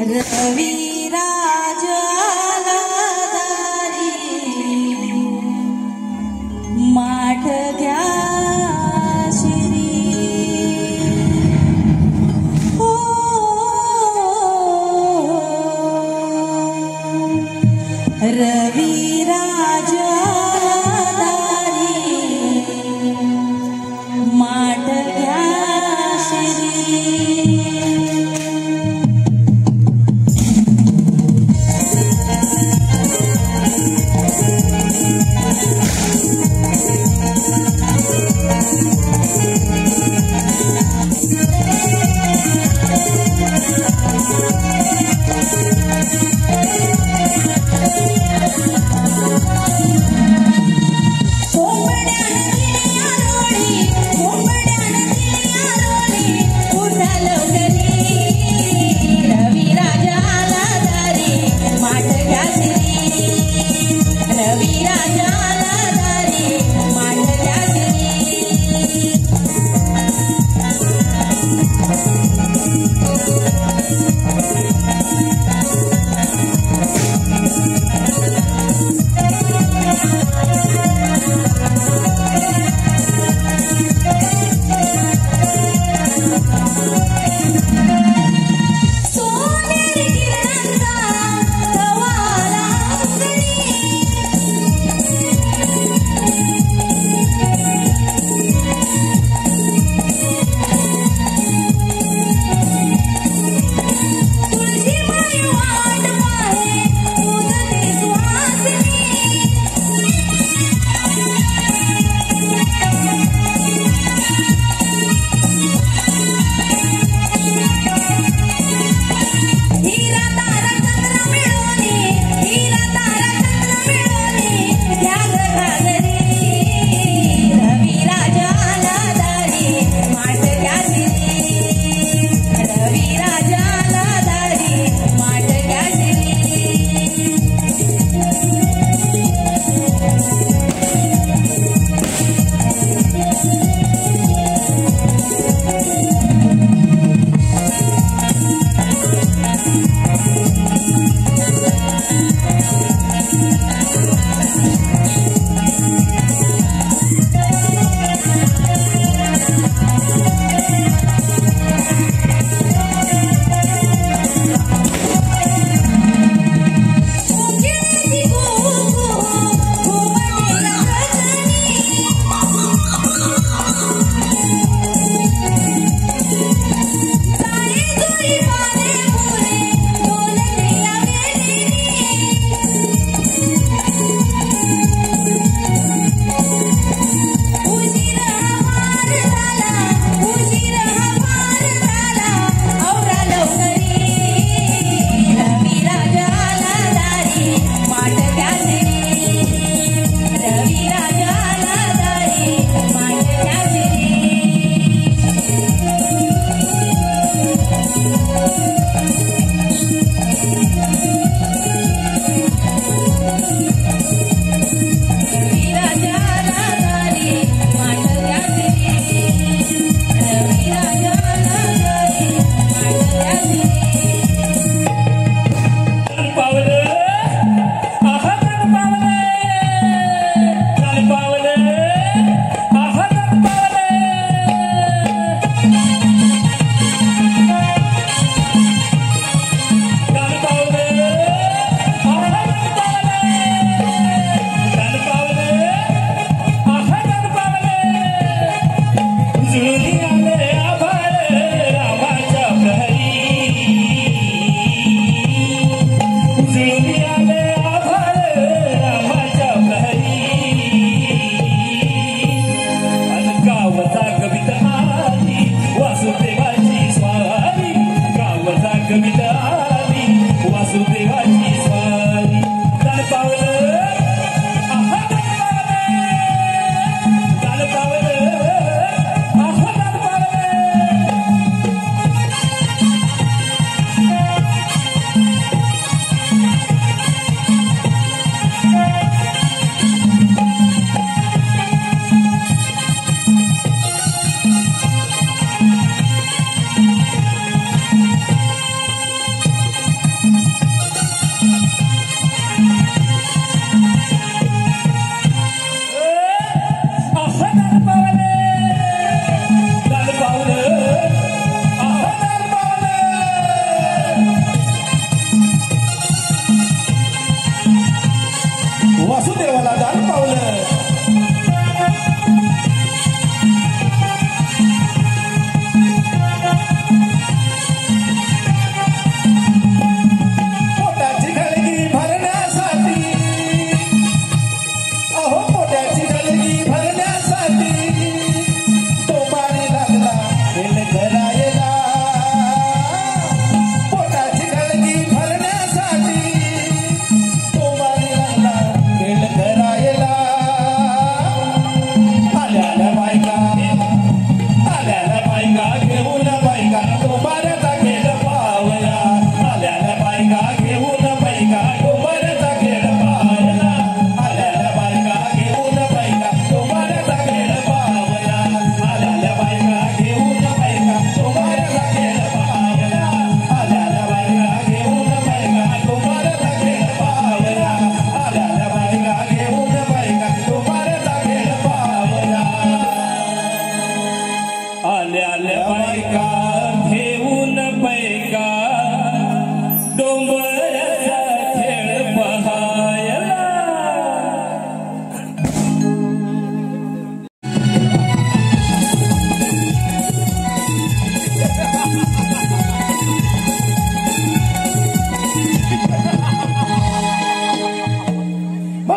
रविराज आलादारी माठ घ्या श्री ओ रविराज आलादारी माठ घ्या श्री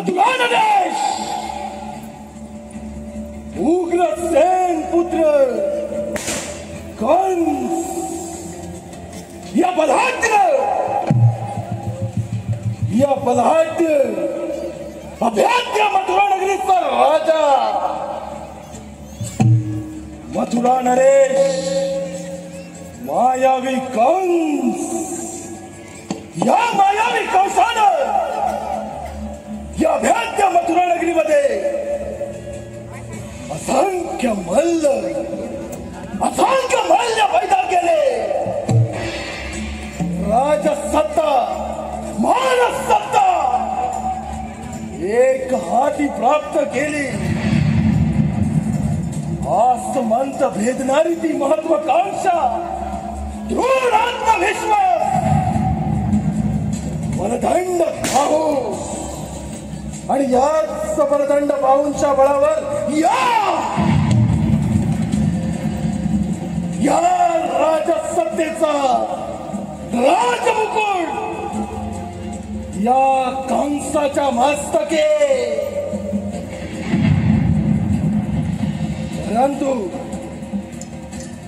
मथुरा नरेश उग्रसेन पुत्र कंस या बलाढ्य अभेद्य मथुरा नगरीचा राजा मथुरा नरेश मायावी कंस या मायावी कंसानं या अभेद्य मथुरा नगरीमध्ये असंख्य मल्ल पैदा केले. राजसत्ता महाराजसत्ता एक हाती प्राप्त केली. आसमंत भेदणारी ती महत्वाकांक्षा दृढ आत्मविश्वास बलदंड पाहू आणि याच बलदंड पाहूंच्या बळावर या राजसत्तेचा राजमुकुट या कंसाच्या मस्तके.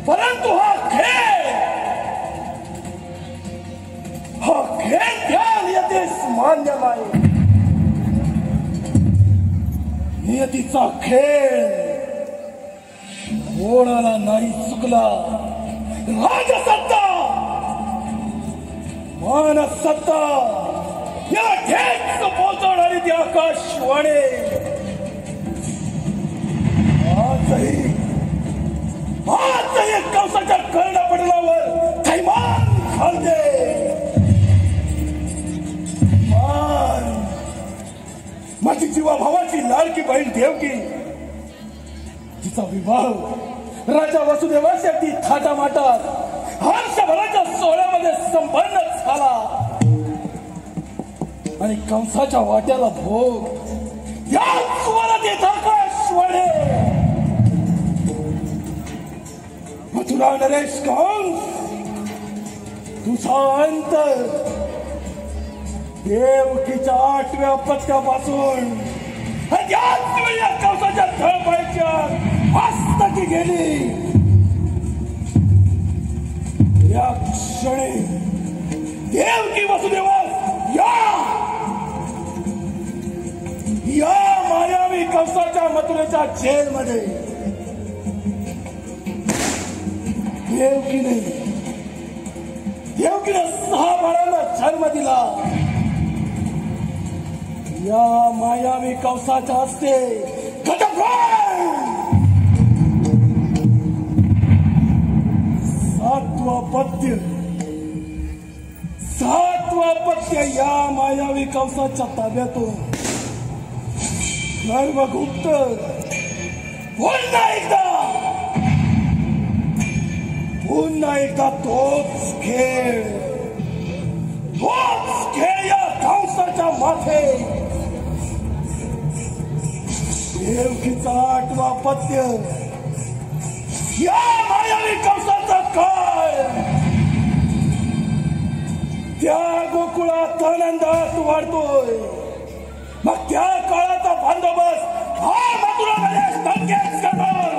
परंतु हा खेळ त्या नियतीस मान्य नाही. नियतीचा खेळ कोणाला नाही चुकला. राजसत्ता मानसत्ता या ठेच पोहोचवणारी ती आकाशवाणी आजही कंसाच्या कर्णपटलावर थैमान घालते. माझी जीवा भावाची लाडकी बहीण देवकी तिचा विवाह राजा वसुदेवाशी अगदी थाटामाटात हर्षभराच्या सोहळ्यामध्ये संपन्न झाला आणि कंसाच्या वाट्याला भोग या स्वरात येत आकाशवाणी. मथुरा नरेश कंस तुझा अंत देवकीच्या 8व्या पत्त्यापासून याच वेळी या कंसाच्या तळपायच्या हस्तकी गेली. या क्षणी देवकी वसुदेवास या मायावी कंसाच्या मथुरेच्या जेलमध्ये देवकीने 6 बाळांना जन्म दिला. या मायावी कंसाच्या हस्ते सातवा पत्य या मायावी कंसाच्या ताब्यातून गर्भगुप्त पुन्हा एकदा तोच खेळ या कंसाच्या माथे. देवकीचा 8वा पत्य या मायावी कंसाचा काळ त्या गोकुळात आनंदात वाढतोय. मग त्या काळाचा बंदोबस्त हा मथुरा नरेश नक्कीच करणार.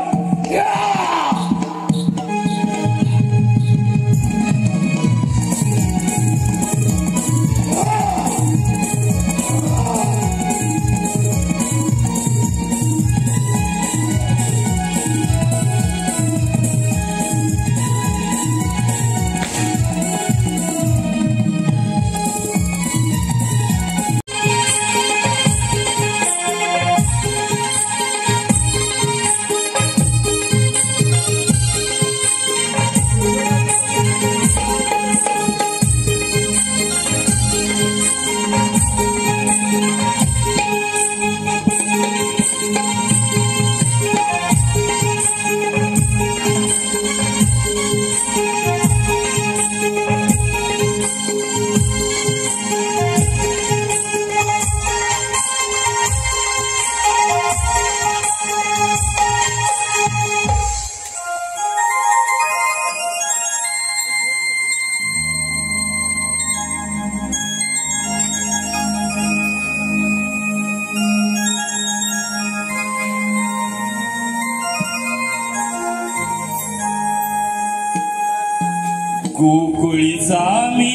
गोकुळीचा मी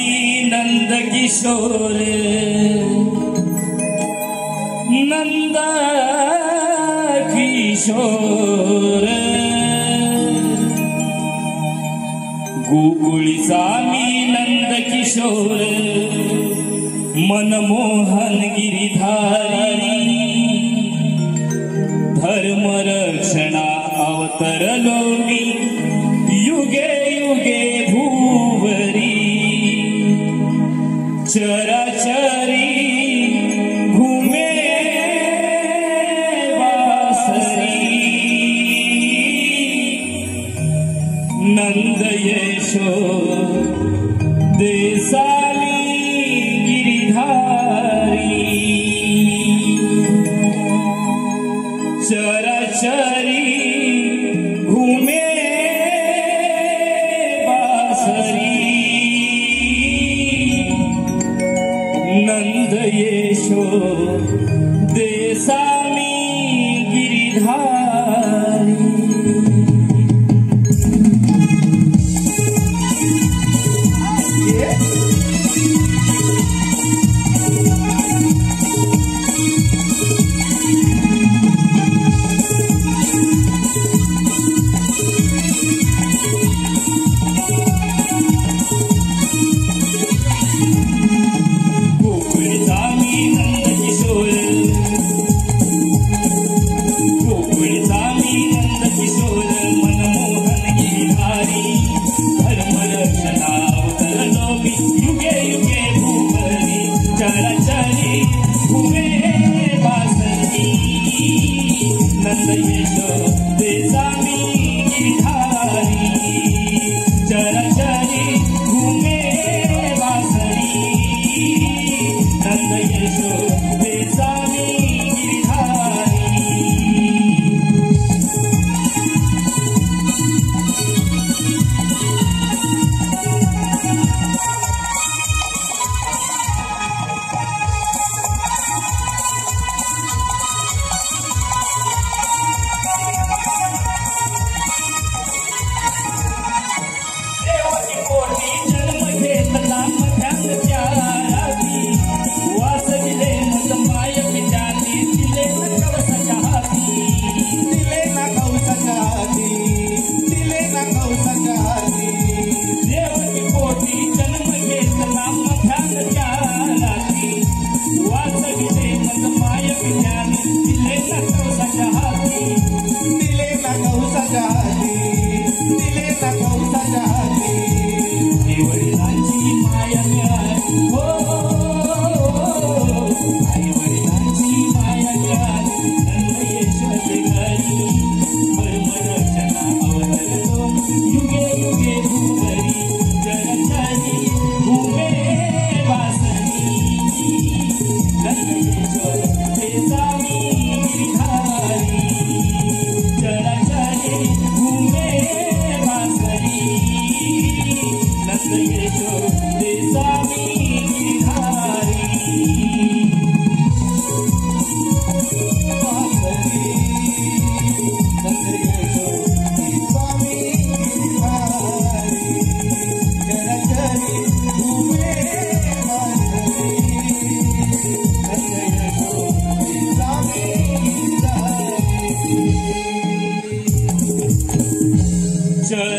नंद किशोर नंद किशोर गोकुळीचा मी नंद किशोर मनमोहन गिरिधारी धर्मरक्षणा अवतरलो मी युगे युगे भूवरी चराचरी घुमे वासरी नंद यशो देसाली गिरिधारी चराचरी घुमे बासरी नंद यशो देसामी गिरिधारी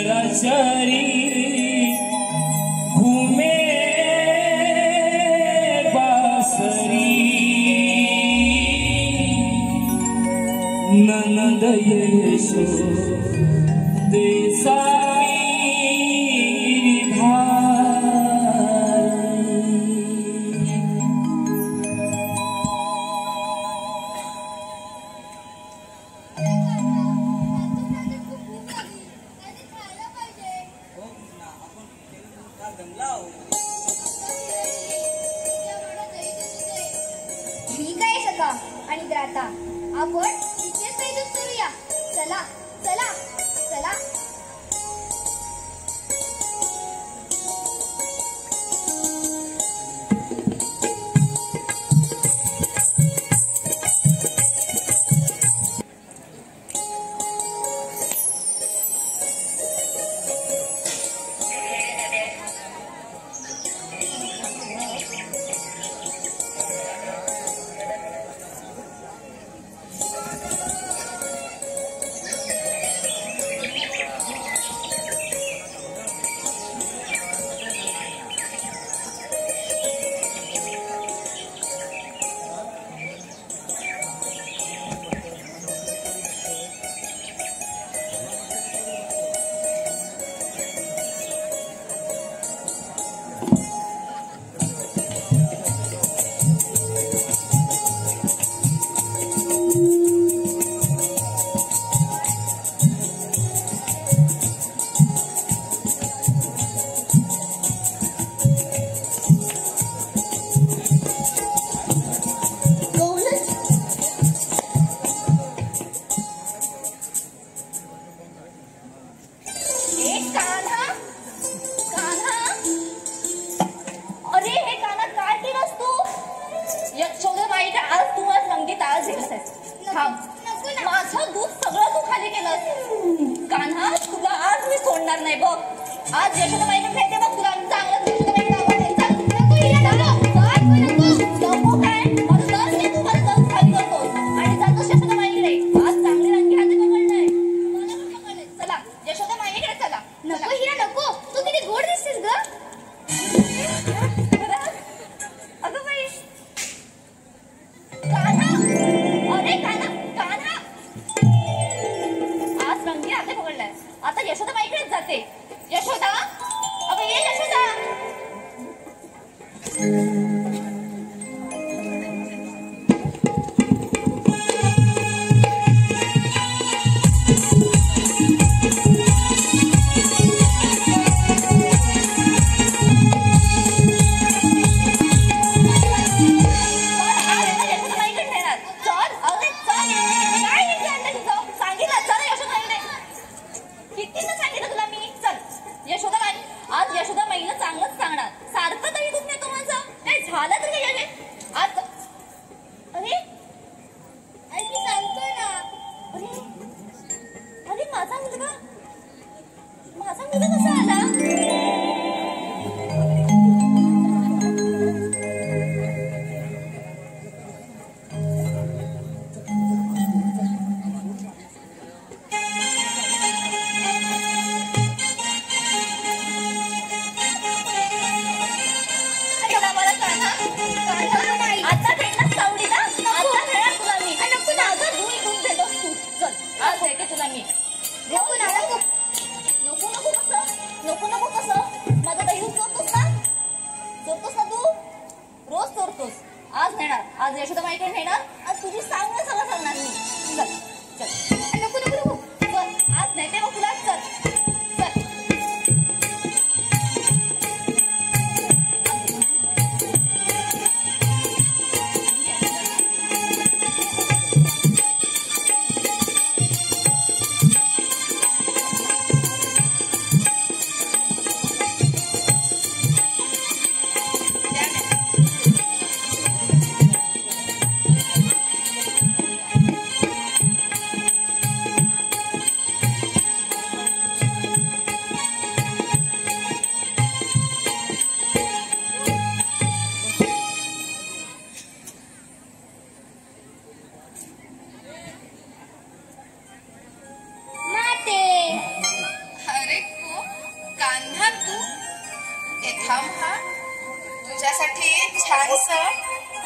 चराचरी घूमे बासरी नंद यशो देसाई ठीक आहे सका आणि द्राता आपण इथेच बैठक करूया. चला चला चला. थांब. माझं दूध सगळं तू खाली केलं. कान्हा तुला आज मी सोडणार नाही बघ. आज यशोदाबाईकडे भेटते बघ तुला चांगलं यशोदाबाईकडे आवडते. चल. नको हिरा नको काय माझं दर हे तू माझं दूध खाली करतोस आणि जातोस यशोदाबाईकडे. आज चांगले रंगी हाती पकडलाय. चला यशोदाबाईकडे चला. नको हिरा नको तू किती गोड दिसतेस ग. अगं बाई कान्हा अरे कान्हा आज रंगी हाते पकडलाय. आता यशोदाबाईकडेच जाते. यशोदा अगं ये यशोदा.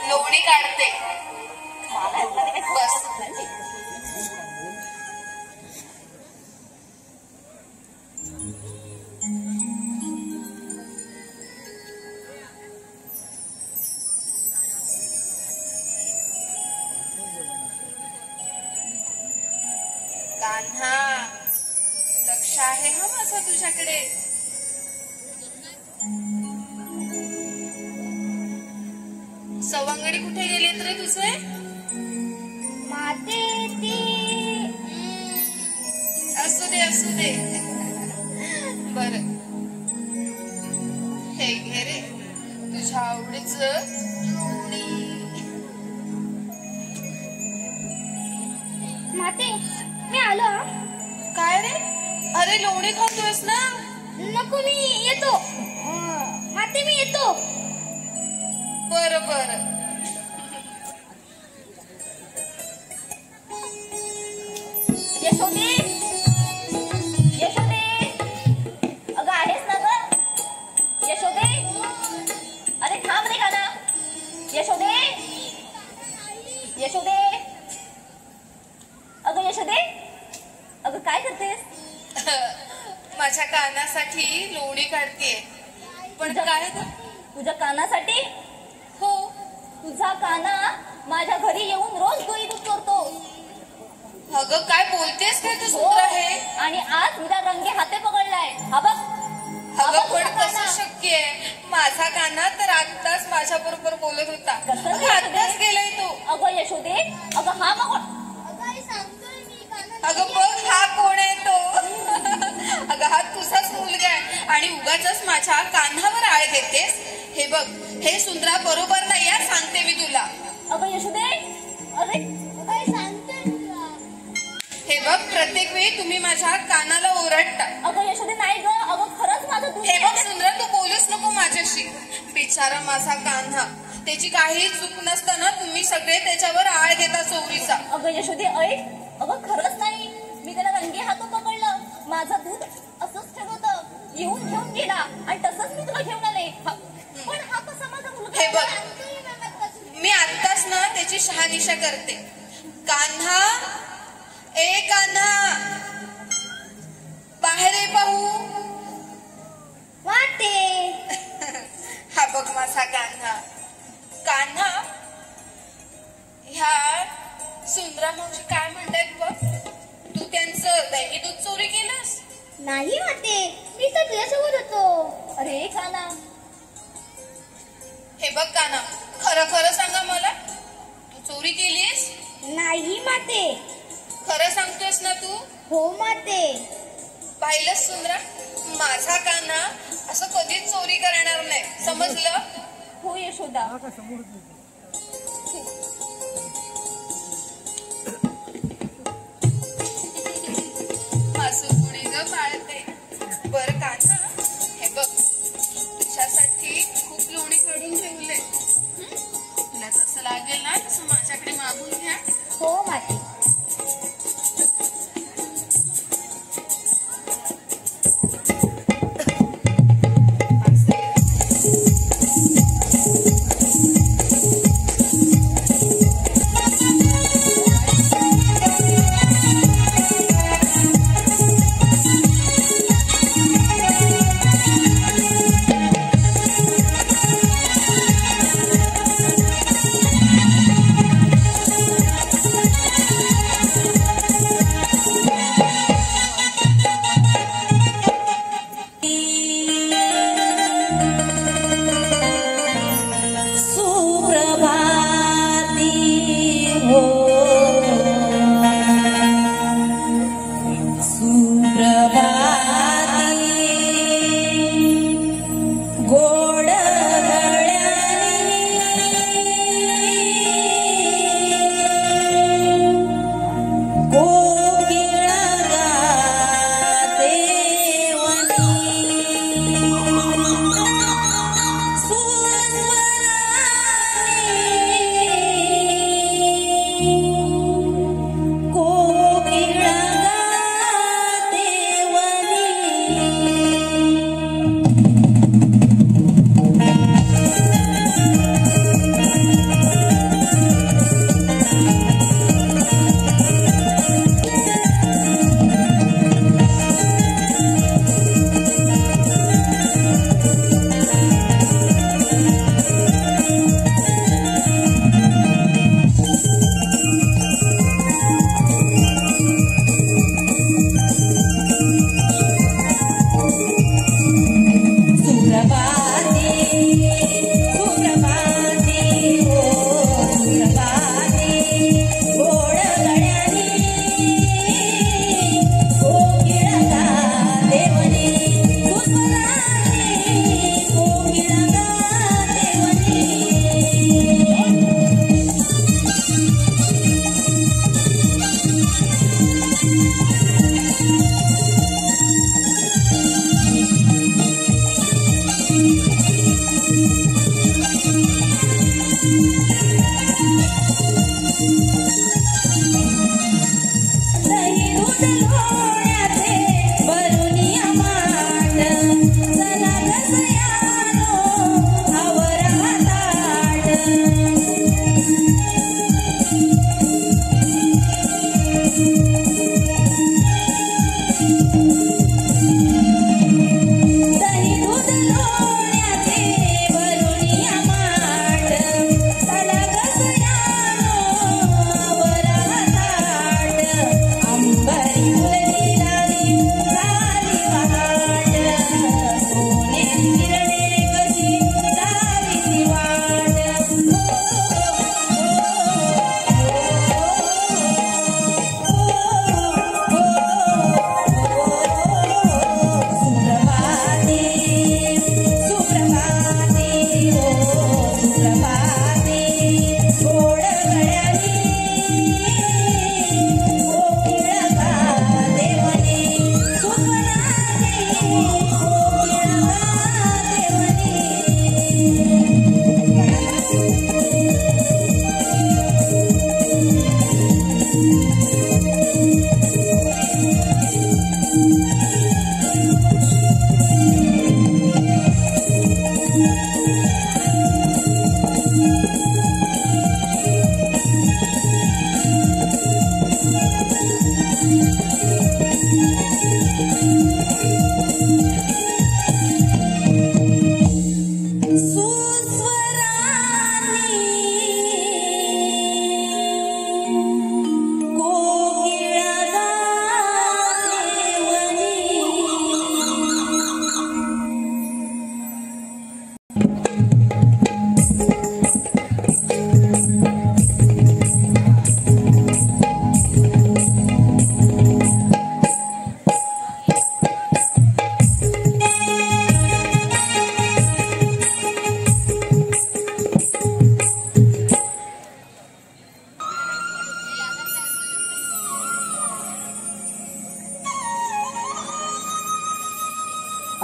लोणी काढते. बस कान्हा लक्ष आहे हा माझं तुझ्याकडे. सवंगडी कुठे गेलेत रे तुझे? माते ती असू दे बर हे घे रे तुझ्या आवडीच लोणी. माते मी आलो. काय रे? अरे लोणी खातोयस ना? नको मी येतो. माते मी येतो. बर यशोदे अगं आहेस ना ग? यशोदे अरे थांब रे काना. यशोदे अगं यशोदे अगं काय करतेस? माझ्या कानासाठी लोणी काढतेय. पण काय तुझ्या कानासाठी? हो. तुझा काना माझ्या घरी येऊन रोज गोळी दूध चोरतो. अगं काय बोलतेस काय तू सुंदर आहे? आणि आज तुझ्या रंगे हाते पकडलाय. हा बघ. अगं पण कसं शक्य आहे? माझा काना तर आत्ताच माझ्या बरोबर बोलत होता. आत्ताच गेलाय तो. अगं यशोदे अगं हा मग अगं बघ हा कोण आहे तो? अगं हा तुझाच मुलगा आहे आणि उगाचच माझ्या कानावर आळ घेतेस. हे बघ हे सुंदरा बरोबर नाही यार, सांगते मी तुला. अगं यशोदे अरे काय सांगते बघ प्रत्येक वेळी तुम्ही माझ्या कानाला ओरडता. अगं यशोदे नाही ग, अगं खरंच माझं दूध हे बघ सुंदरा, तू बोलूच नको माझ्याशी. बिचारा माझा कान्हा, त्याची काही चूक नसताना तुम्ही सगळे त्याच्यावर आळ घेता चोरीचा. अगं यशोदे ऐक, अगं खरंच नाही, मी त्याला रंगे हातून पकडलं. माझं दूध असंच ठेवतं, येऊन घेऊन गेला आणि तसंच मी तुला घेऊन आले. पण हा कसा माझा मुलगा? हे बघ, मी आत्ताच ना त्याची शहानिशा करते. कान्हा, ए कान्हा, बाहेर ये पाहू. वाटे हा बघ माझा कान्हा. कान्हा, ह्या सुंदरा मावशी काय म्हणतायत बघ, तू त्यांचं दही दूध चोरी केलंस? नाही वाटे, मी तर तुझ्यासोबत होतो. अरे काना, हे बघ कान्हा, खरं खरं सांगा मला, तू चोरी केलीस? नाही माते. खरं सांगतोयस ना तू? हो माते. पाहिलंस सुंदरा, माझा कान्हा असं कधीच चोरी करणार नाही, समजलं? हो यशोदा. हसू कुणी ग पाळते. बरं कान्हा, हे बघ तुझ्यासाठी खूप लोणी काढून ठेवले. तुला जसं लागेल ना तसं माझ्याकडे मागून घ्या. हो माते.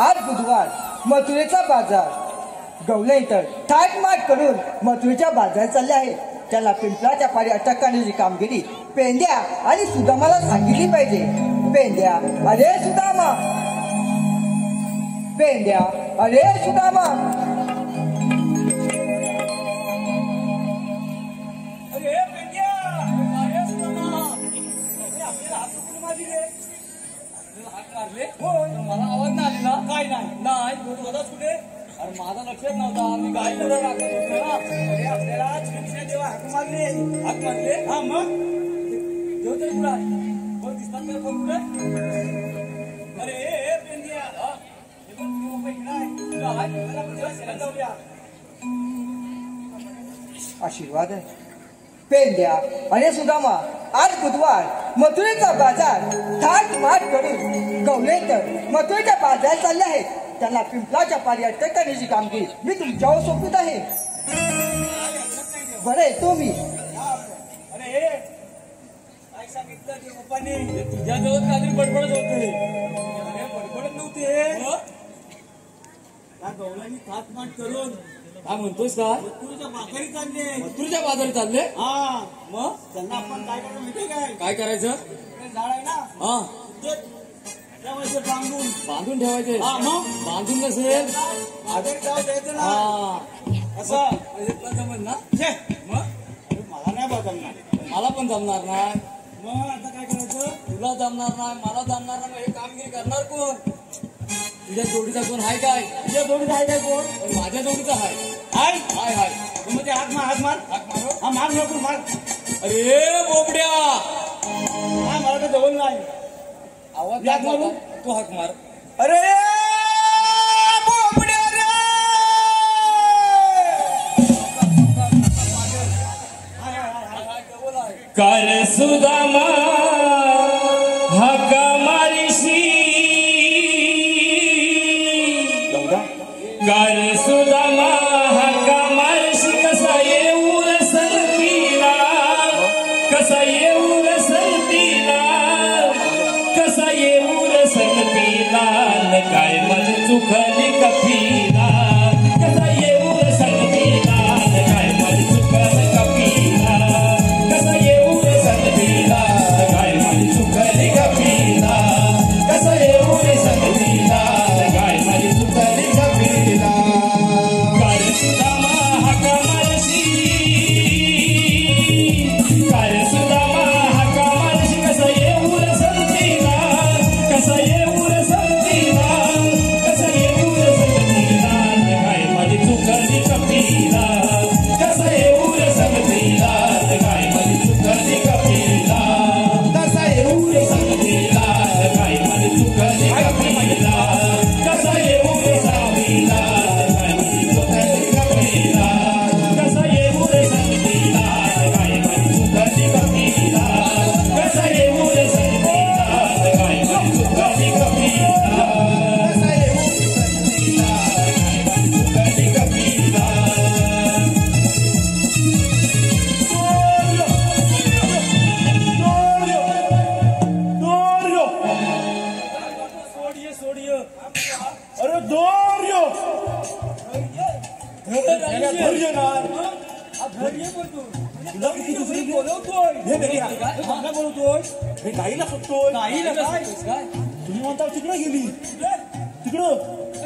आज बुधवार मथुरेचा बाजार गवले इतर थाटमाट करून मथुरेच्या बाजार चालले आहे. त्याला पिंपळाच्या पारी अटक करण्याची कामगिरी पेंड्या आणि सुदामाला सांगितली पाहिजे. पेंड्या अरे सुदामा, पेंड्या अरे सुदामा. अरे पेंड्या, अरे सुदामा, आपल्याला हात कुठे मारली रे? हात मारले हो, मला आवाज नाही आलेला. काय नाही तू होतास कुठे? अरे माझा लक्षात नव्हता. मी गाडी राखत होतो ना. अरे आपल्याला श्रीकृष्ण देवा हाक मारले. हा मग देव तरी कुठं आहे? कोण दिसतात का कोण कुठे? अरे पेंड्या, हे बघ देव इकडे आहे. तुला हात मला आपण त्याला शेतात जाऊया. आशीर्वाद आहे. पेंड्या अरे सुदामा, आज बुधवार मथुरेचा बाजार थाटमाट करून गवले तर मथुरेच्या बाजार चालले आहेत. त्याला पिंपळाच्या पारी अटक करण्याची कामगिरी मी तुमच्यावर सोपवित आहे. बरे तो मी. अरे काय सांगितलं ते पप्पाने? तुझ्या जवळ काहीतरी बडबडत होते. अरे बडबडत नव्हते. त्या गवळ्यांनी थाटमाट करून काय म्हणतोस का? मथुरेच्या बाजारी चालले. मथुरेच्या बाजारी चालले? हा. मग त्यांना आपण काय करायचं माहितीये काय? काय करायचं? झाड आहे ना, हा ठेवायचं बांधून ठेवायचे. हा मग बांधून नसेल बाजारी जाऊ द्यायचं ना. असं जमत ना? मग मला नाही जमणार. मला पण जमणार नाही. मग आता काय करायचं? तुला जमणार नाही, मला जमणार नाही. हे कामगिरी करणार कोण? तुझ्या जोडीचा कोण आहे काय? तुझ्या जोडीचा आहे काय कोण? माझ्या जोडीचा आहे. हाय हाय हाय. मग ते हात मार. हा मार नको मार. अरे बोबड्या, हा मला तर जवळ नाही. आवाज मारू तू हाक मार. अरे बोबड्या रे. कर सुदामा हाका मारिशी, कर सुदामा हाका मारिशी. कसा येऊर संतीला, कसा येऊर संतीला, कसा येऊर संतीला. काय माझी चुकली कपिला, कसा येऊर संतीला. काय माझी चुकली कपिला, कसा येऊर संतीला. काय माझी चुकली कपिला, कसा येऊर संतीला. काय माझी चुकली कपिला. कर सुदामा हाका मारशी, कर सुदामा हाका मारशी. कसा येऊर संतीला, कसा येऊर संतीला, कसा येऊर संतीला. काय माझी चुकली कपिला, कसा येऊर संतीला. काय माझी चुकली कपिला, कसा येऊर संतीला. काय माझी चुकली कपिला, कसा येऊर संतीला. काय माझी चुकली कपिला, कसा येऊर संतीला. काय माझी चुकली कपिला, कसा येऊर संतीला. काय माझी चुकली कपिला, कसा येऊर संतीला. काय माझी चुकली कपिला. सोडियो. अरे दोर्यो. धैर्य नाही. धैर्य बोलतो. तुला किती दुसरी बोलवतोय. हे बेरिया मला बोलवतोय. हे गाईला सुटतोय. गाईला काय? तुम्ही म्हणता तिकडे गेली. तिकडं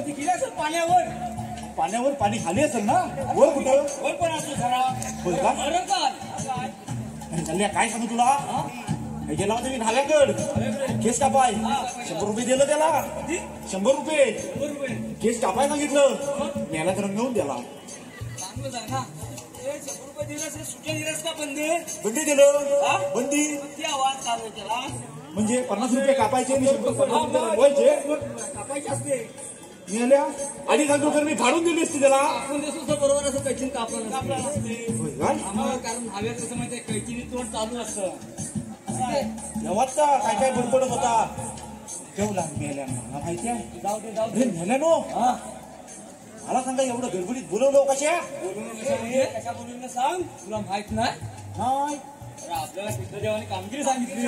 ती गेली असेल पाण्यावर. पाणी खाली असेल ना. वर कुठं? वर पण असेल खरा. होय का? चालल्या काय सांगू तुला? हे गेला होता मी ढाल्याकड. केस कापाय 100 रुपये दिलं त्याला. 100 रुपये केस कापाय सांगितलं. न्यायला तर घेऊन द्याला. चांगलं झालं ना. 100 रुपये दिलं सुट्या दिलास का? बंदी दिलं. बंदी किती आवाज चालू त्याला. म्हणजे 50 रुपये कापायचे आणि 50 रुपये रंगवायचे. कापायचे असते. मिळाल्या आणि सांगतो तर मी फाडून दिली असती त्याला. आपण दिवस बरोबर असं कैचीन कापला नसते. कारण हव्या कसं माहितीये कैचीने तोंड चालू असतं. नवाजचा काय काय बडबडत होता. ठेवला मेल्या मला माहिती आहे. जाऊ दे नेल्या नो. मला सांगा एवढं गडबडीत बोलवलं कशा बोलवलं सांग. तुला माहित नाही. आपल्याला कृष्णदेवाने कामगिरी सांगितली.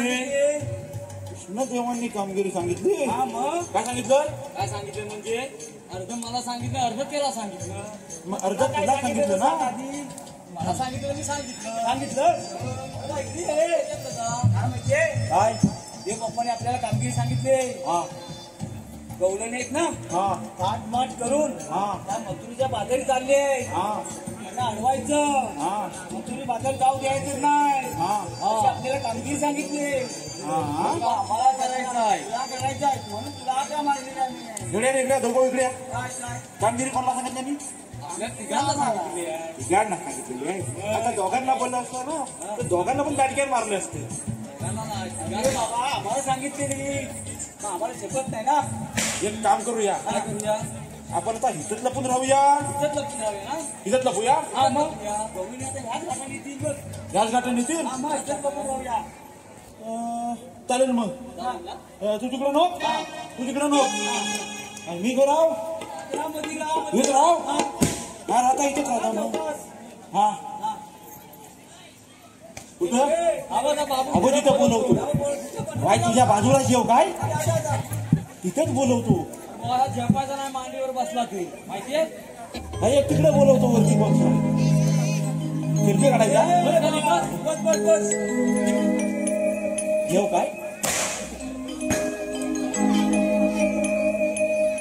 कृष्णदेवांनी कामगिरी सांगितली. हा मग काय सांगितलं? काय सांगितलं म्हणजे अर्ध मला सांगितलं अर्ध त्याला सांगितलं. मग अर्ध तुला सांगितलं ना. आधी मला सांगितलं मी सांगितलं आता इकडे ये. काय माहितीये काय? ते पप्पाने आपल्याला कामगिरी सांगितले. हा गवलं नाहीत ना हा थाटमाट करून हा त्या मथुरीच्या बाजारी चालले. हा त्यांना अडवायचं. हा मथुरी बाजार जाऊ द्यायचं नाही. हा अशी आपल्याला कामगिरी सांगितली. हा आम्हाला करायचं आहे तुला करायचं आहे म्हणून तुला का मारलेलं आम्ही. इकडे इकडे दोघं इकडे या. काय काय कामगिरी कोणाला सांगितलं मी? आपल्या तिघांना सांगितली आहे. तिघांना सांगितलेली आहे. आता दोघांना बोललं असतं ना तर दोघांना पण दाटक्यात मारले असते. तिघांना नाही. तिघांना बाबा आम्हाला सांगितलेली मग आम्हाला शपथ नाही ना. एक काम करूया काय करूया आपण आता हिथत लपून राहूया. इज्जत लपून राहूया ना. हिथत लपूया. हा मग गवळीने आता ह्याच घाटाने येतील बघ. गॅस गाठून येतील. हा मग इज्जत लपून राहूया. चालेल मग. तू तिकडं नो तू तिकडं नो आणि मी राव मध्ये राहा. इथं राव. हा राहता इथेच राहता मग. हा कुठं आवाज बाबू अगो तिथं बोलवतो. काय तुझ्या बाजूला जेव काय तिथेच बोलवतो. मला झेपायचा नाही मांडीवर बसला ते माहितीये. हा एक तिकडे बोलवतो वरती बघ. खिडकी काढायचा बस बस बस जेव काय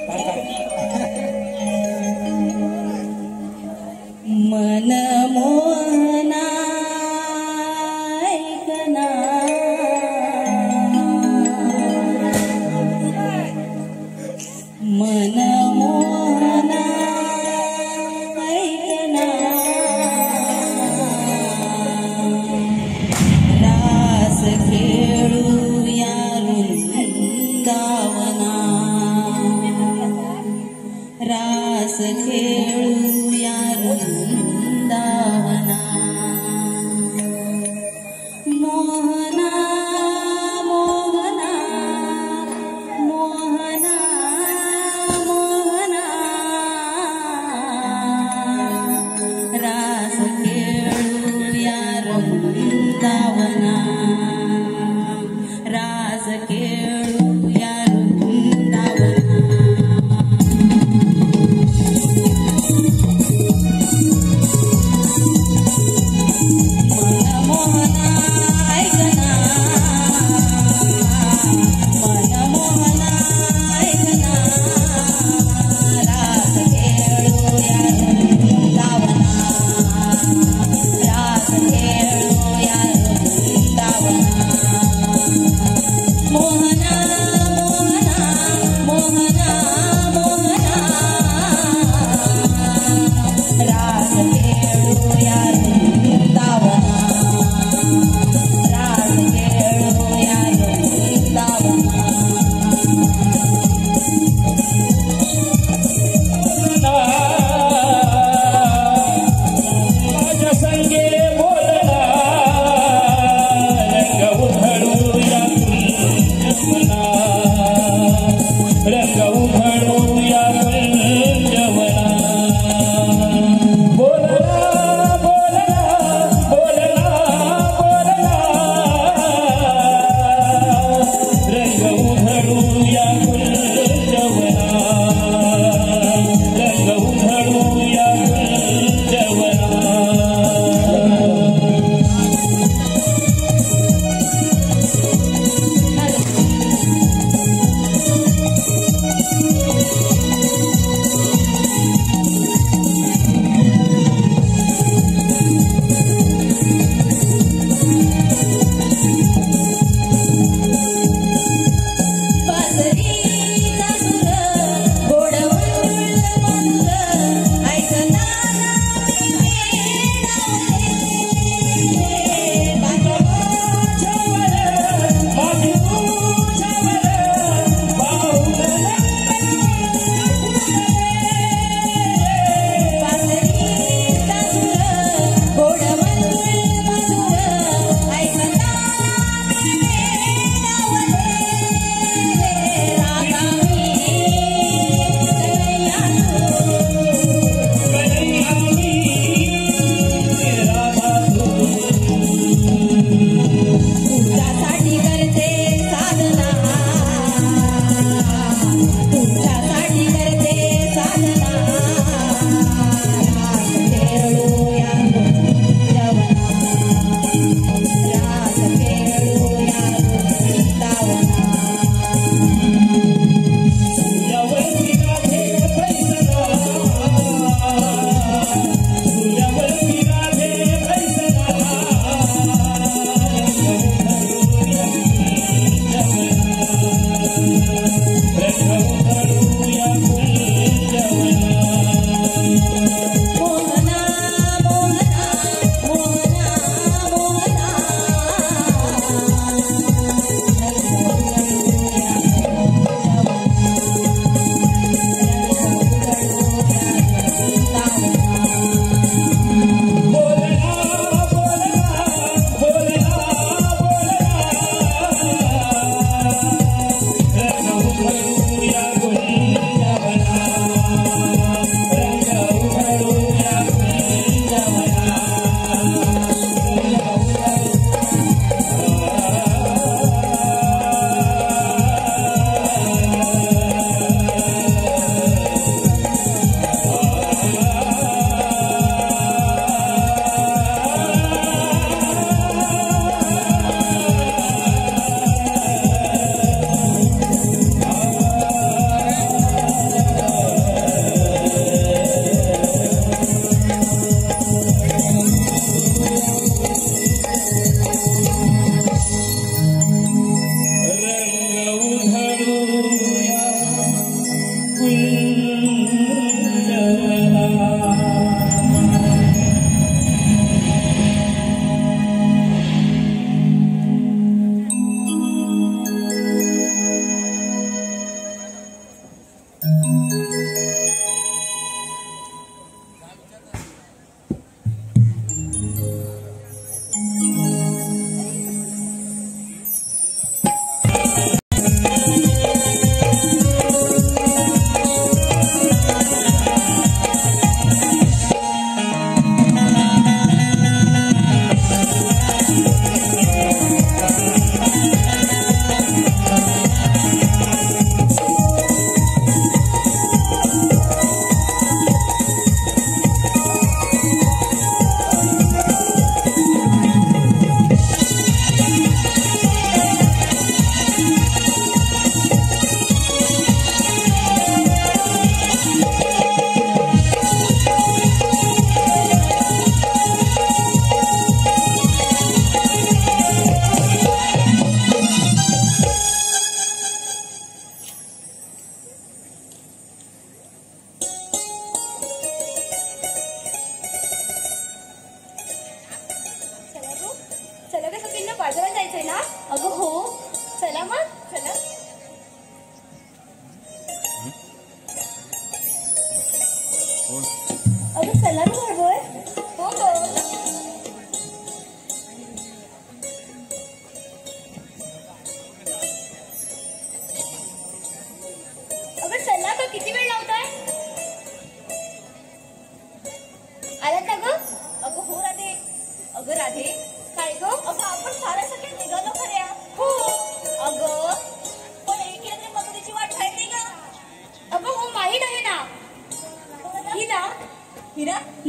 काय काय मन मोहना ऐकना मन मोहना ऐकना रास खेळूया वृंदावना रास खेळूया वृंदावना मोहना मोहना मोहना मोहना रास खेळूया वृंदावना रास खेळूया वृंदावना रास खेळूया वृंदावना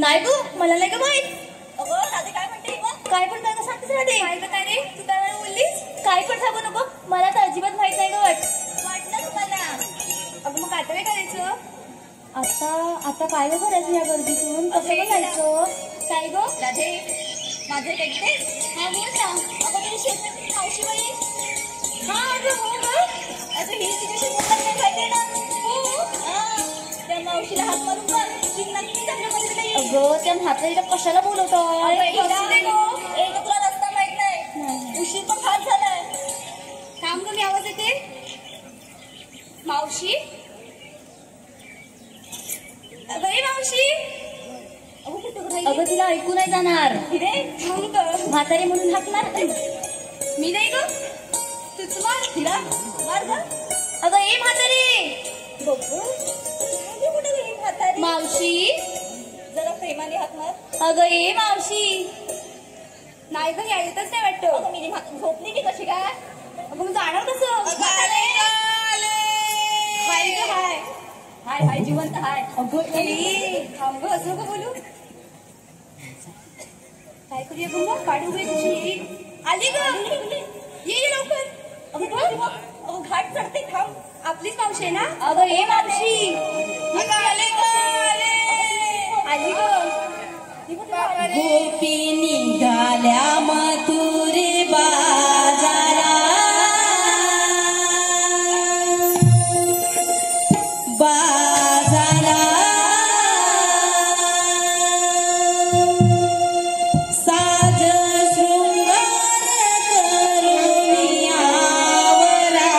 काय गो मला नाही ग माहित. अगं राधे काय म्हणते काय पण काय सांगतेस राधे. काय काय रे तू काय बोललीस. काय पण सांगू नको मला तर अजिबात माहित नाही ग. वाटलं तुम्हाला. अगं मग आता काय करायचं. आता काय ग करायचं या गर्दीतून कसं बघायचं. काय गो राधे माझं ऐकते. हा बोल ना. अगं तुझी शेत मावशी बाई. हा अगं हो ग. अगं ही तुझ्याशी बोलत नाही माहिती ना. हो त्या मावशीला हात मारून बघ. नक्की चांगलं बोलते. अगं त्या म्हातारीला कशाला बोलवतो. तुला रस्ता माहित नाही. उशीर पण फार झालाय. काम कमी आवाज येते. मावशी अगं मावशी. अगं तिला ऐकू नाही जाणार. म्हातारी म्हणून हाकणार. मी नाही ग तूच मार तिला मार ग. अगं ए म्हातारी मावशी जरा प्रेमाने हात मार. अगं ए मावशी. नाही ग यायचंच नाही वाटतं. मी झोपली की कशी काय. मग जाणार कसं. हाय ग हाय हाय हाय जिवंत हाय. अगं थांब ग असं का बोलू. काय करूया ग काढू गे तुझी. आली ग ये लवकर. अगं घाट चढते थांब. आपलीच मावशी आहे ना. अगं ए मावशी आली ग. गोपी निघाल्या मथुरे बाजारा. साज शृंगार करून आवरा.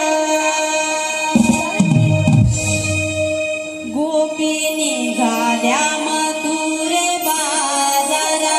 गोपी निघाल्या मथुरे बाजारा.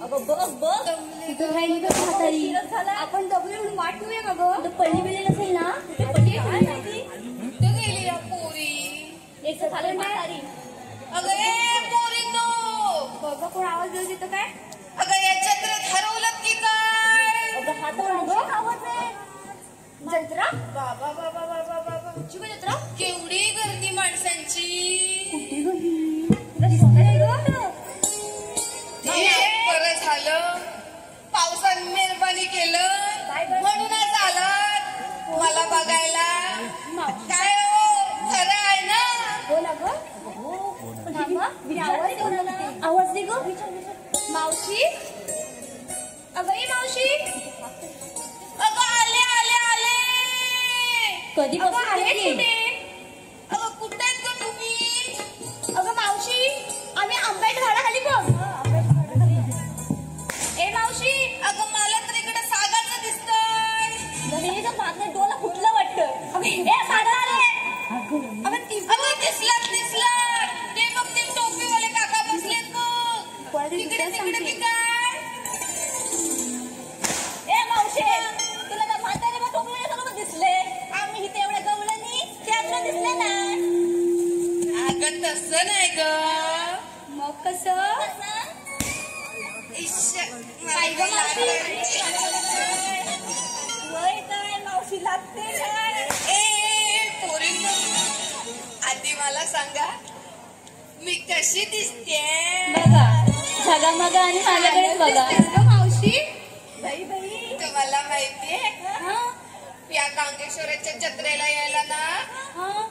अगं बघ बघ तिथं काय नाही का म्हातारी आपण दबले म्हणून वाट ठेवूया का गं पडली बिळी नसेल ना ते पडली काय माहिती कुठं गेली या पोरी एक झालं म्हातारी अगं ए पोरींनो बघा कोण आवाज देऊ देतो काय अगं या जत्रेत हरवलं की काय अगं हात गं आवाज आहे जत्रा बाबा बाबा बाबा बाबा कुठची गं जत्रा केवढी गर्दी माणसांची कुठे गं तुला दिसत नाही गं हे बरं झालं पावसाने मेहरबानी केलं म्हणूनच आलात मला बघायला काय हो खरं आहे ना हो ना गं थांबा मी आवाज देऊ ना आवाज दे गं मावशी अगं ए मावशी अगं आले आले आले कधी आले कुठे अगं कुठे आहेत गं तुम्ही अगं मावशी आम्ही आंब्याच्या झाडाखाली बघ ए मावशी अगं मला तर इकडे सागाचं दिसतंय गणेश मागणं डोला फुटलं वाटतं ए सागर आले अगं ती अगं दिसलात ते बघ ते टोपीवाले काका बसलेत बघ तिकडे तिकडे ती काय ए मावशी तुला तर म्हातारे मग टोपले सगळं दिसले आम्ही इथे एवढ्या गवळणी त्यातलं दिसले ना अगं तसं नाही ग मग कसं काय ग वय काय मावशी लागते काय ए पोरींनो आधी मला सांगा मी कशी दिसते बघा सगा मगा आणि माझ्याकडेच बघा मावशी बाई बाई तुम्हाला माहितीये हा या कांकेश्वराच्या जत्रेला यायला ना हा